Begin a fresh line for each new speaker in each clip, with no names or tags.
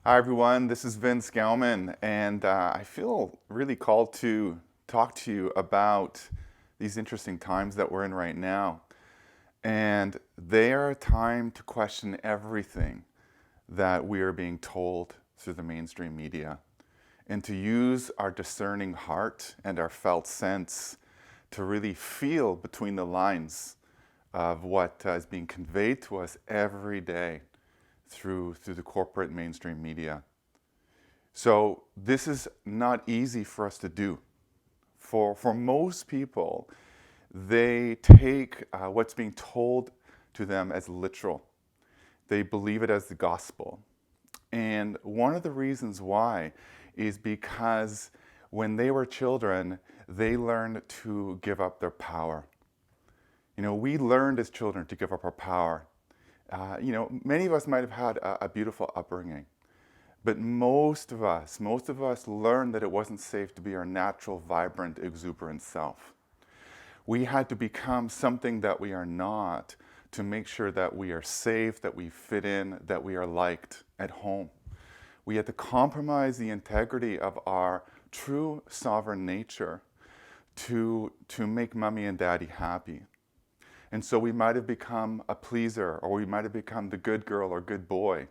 Hi, everyone. This is Vince Gauman, and I feel really called to talk to you about these interesting times that we're in right now. And they are a time to question everything that we are being told through the mainstream media, and to use our discerning heart and our felt sense to really feel between the lines of what is being conveyed to us every day through the corporate mainstream media. So this is not easy for us to do. For most people, they take what's being told to them as literal. They believe it as the gospel. And one of the reasons why is because when they were children, they learned to give up their power. We learned as children to give up our power. Many of us might have had a beautiful upbringing. But most of us learned that it wasn't safe to be our natural, vibrant, exuberant self. We had to become something that we are not to make sure that we are safe, that we fit in, that we are liked at home. We had to compromise the integrity of our true sovereign nature to make mommy and daddy happy. And so we might have become a pleaser, or we might have become the good girl or good boy.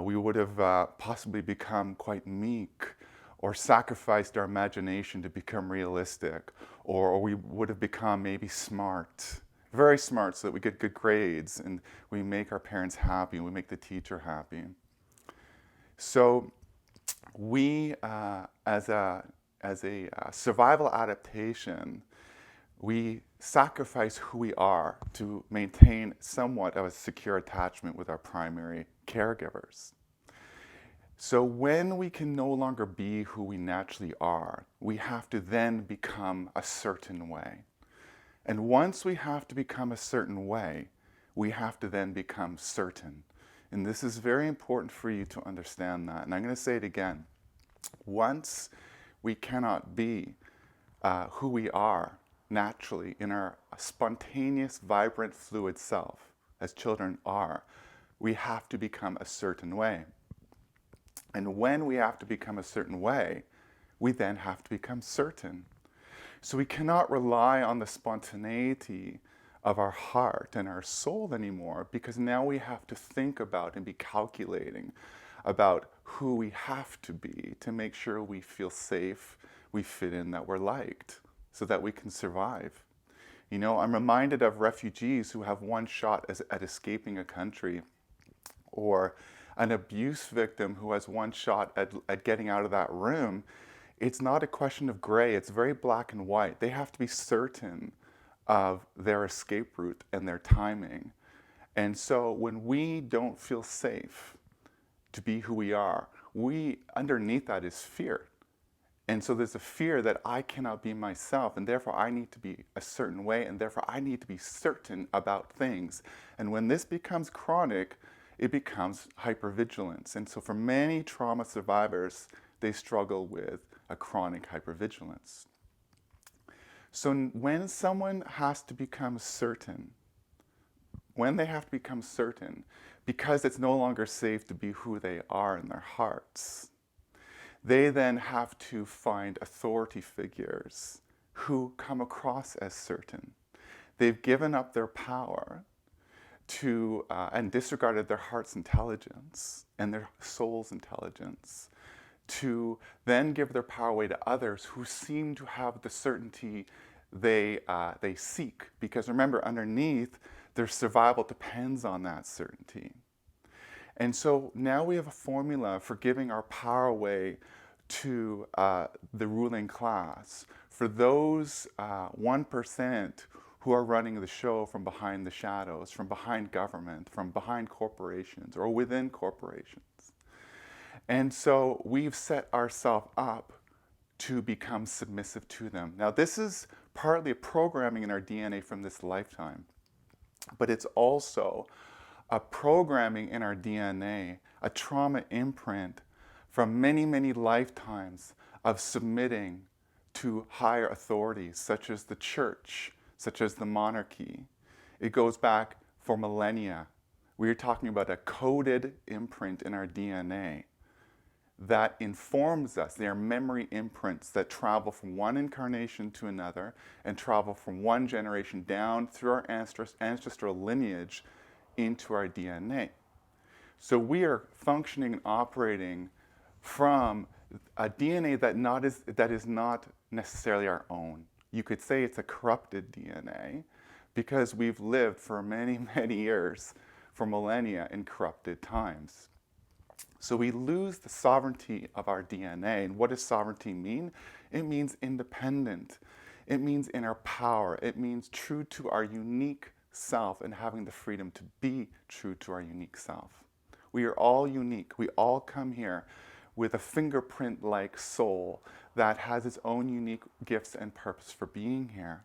We would have possibly become quite meek or sacrificed our imagination to become realistic, or we would have become maybe smart, very smart, so that we get good grades and we make our parents happy and we make the teacher happy. So we, as a survival adaptation, we sacrifice who we are to maintain somewhat of a secure attachment with our primary caregivers. So when we can no longer be who we naturally are, we have to then become a certain way. And once we have to become a certain way, we have to then become certain. And this is very important for you to understand that. And I'm going to say it again. Once we cannot be who we are naturally in our spontaneous, vibrant, fluid self, as children are, we have to become a certain way. And when we have to become a certain way, we then have to become certain. So we cannot rely on the spontaneity of our heart and our soul anymore, because now we have to think about and be calculating about who we have to be to make sure we feel safe, we fit in, that we're liked, so that we can survive. I'm reminded of refugees who have one shot at escaping a country, or an abuse victim who has one shot at getting out of that room. It's not a question of gray, it's very black and white. They have to be certain of their escape route and their timing. And so when we don't feel safe to be who we are, underneath that is fear. And so there's a fear that I cannot be myself, and therefore I need to be a certain way, and therefore I need to be certain about things. And when this becomes chronic, it becomes hypervigilance. And so for many trauma survivors, they struggle with a chronic hypervigilance. So when someone has to become certain, when they have to become certain, because it's no longer safe to be who they are in their hearts, they then have to find authority figures who come across as certain. They've given up their power and disregarded their heart's intelligence and their soul's intelligence to then give their power away to others who seem to have the certainty they seek. Because remember, underneath, their survival depends on that certainty. And so now we have a formula for giving our power away to the ruling class, for those 1% who are running the show from behind the shadows, from behind government, from behind corporations, or within corporations. And so we've set ourselves up to become submissive to them. Now, this is partly a programming in our DNA from this lifetime, but it's also a programming in our DNA, a trauma imprint from many, many lifetimes of submitting to higher authorities, such as the church, such as the monarchy. It goes back for millennia. We are talking about a coded imprint in our DNA that informs us. They are memory imprints that travel from one incarnation to another and travel from one generation down through our ancestral lineage into our DNA. So we are functioning and operating from a DNA that is not necessarily our own. You could say it's a corrupted DNA because we've lived for many, many years, for millennia, in corrupted times. So we lose the sovereignty of our DNA. And what does sovereignty mean? It means independent. It means inner power. It means true to our unique self and having the freedom to be true to our unique self. We are all unique. We all come here with a fingerprint-like soul that has its own unique gifts and purpose for being here.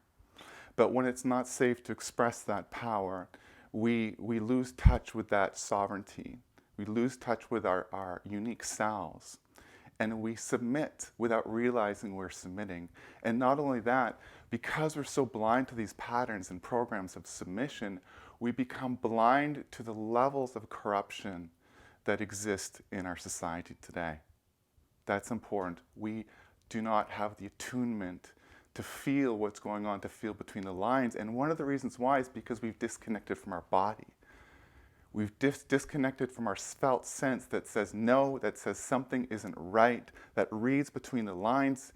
But when it's not safe to express that power, we lose touch with that sovereignty. We lose touch with our unique selves. And we submit without realizing we're submitting. And not only that, because we're so blind to these patterns and programs of submission, we become blind to the levels of corruption that exist in our society today. That's important. We do not have the attunement to feel what's going on, to feel between the lines. And one of the reasons why is because we've disconnected from our body. We've disconnected from our felt sense that says no, that says something isn't right, that reads between the lines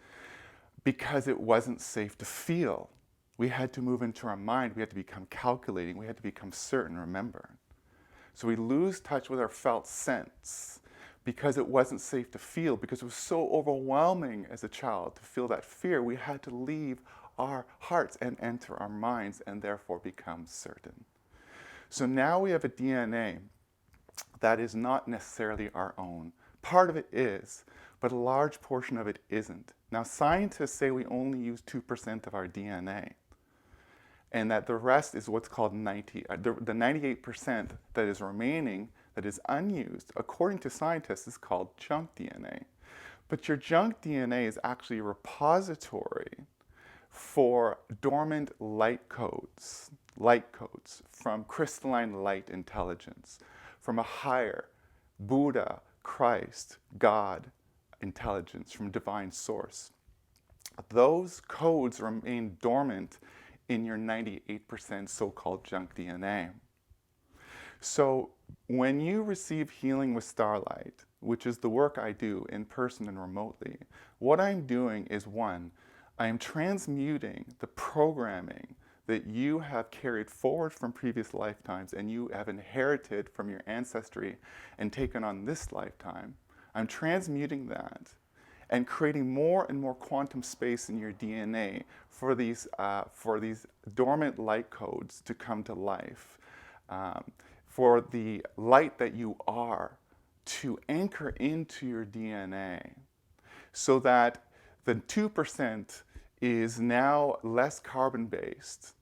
because it wasn't safe to feel. We had to move into our mind. We had to become calculating. We had to become certain, remember. So we lose touch with our felt sense because it wasn't safe to feel, because it was so overwhelming as a child to feel that fear. We had to leave our hearts and enter our minds and therefore become certain. So now we have a DNA that is not necessarily our own. Part of it is, but a large portion of it isn't. Now scientists say we only use 2% of our DNA, and that the rest is what's called the 98% that is remaining, that is unused, according to scientists, is called junk DNA. But your junk DNA is actually a repository for dormant light codes from crystalline light intelligence, from a higher Buddha, Christ, God intelligence, from divine source. Those codes remain dormant in your 98% so-called junk DNA. So when you receive healing with starlight, which is the work I do in person and remotely, what I'm doing is, one, I am transmuting the programming that you have carried forward from previous lifetimes and you have inherited from your ancestry and taken on this lifetime. I'm transmuting that and creating more and more quantum space in your DNA for these dormant light codes to come to life, for the light that you are to anchor into your DNA, so that the 2% is now less carbon-based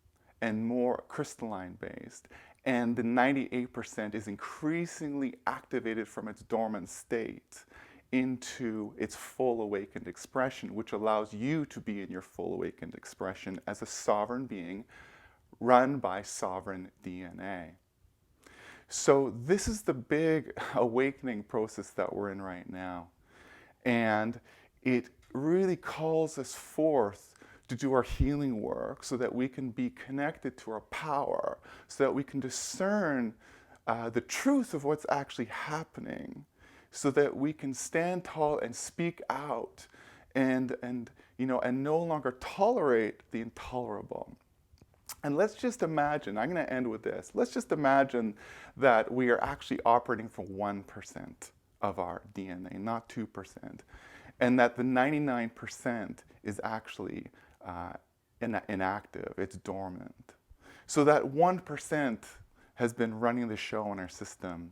and more crystalline-based, and the 98% is increasingly activated from its dormant state into its full awakened expression, which allows you to be in your full awakened expression as a sovereign being run by sovereign DNA. So this is the big awakening process that we're in right now. And it really calls us forth to do our healing work so that we can be connected to our power, so that we can discern the truth of what's actually happening, so that we can stand tall and speak out and no longer tolerate the intolerable. And let's just imagine, I'm going to end with this, let's just imagine that we are actually operating for 1% of our DNA, not 2%, and that the 99% is actually inactive, it's dormant. So that 1% has been running the show in our system,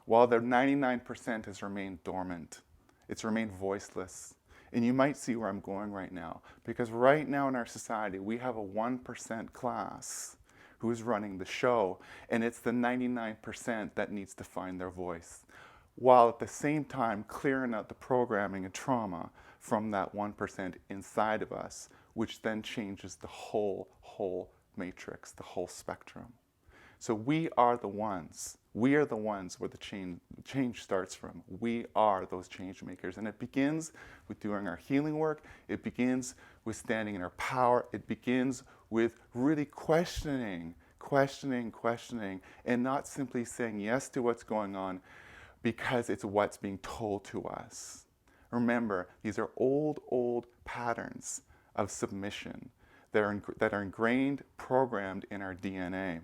while the 99% has remained dormant. It's remained voiceless. And you might see where I'm going right now, because right now in our society, we have a 1% class who is running the show, and it's the 99% that needs to find their voice, while at the same time clearing out the programming and trauma from that 1% inside of us, which then changes the whole matrix, the whole spectrum. So we are the ones. We are the ones where the change starts from. We are those change makers. And it begins with doing our healing work. It begins with standing in our power. It begins with really questioning, and not simply saying yes to what's going on because it's what's being told to us. Remember, these are old patterns of submission that are ingrained, programmed in our DNA.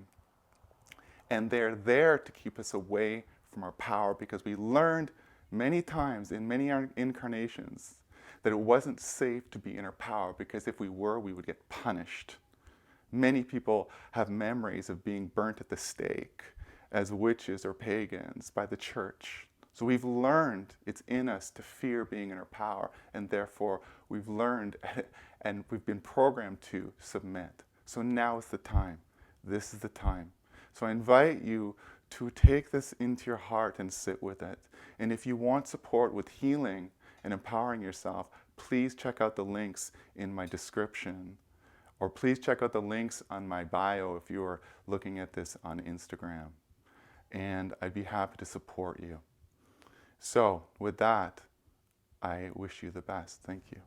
And they're there to keep us away from our power because we learned many times in many incarnations that it wasn't safe to be in our power because if we were, we would get punished. Many people have memories of being burnt at the stake as witches or pagans by the church. So we've learned it's in us to fear being in our power, and therefore we've learned and we've been programmed to submit. So now is the time. This is the time. So I invite you to take this into your heart and sit with it. And if you want support with healing and empowering yourself, please check out the links in my description. Or please check out the links on my bio if you're looking at this on Instagram. And I'd be happy to support you. So with that, I wish you the best. Thank you.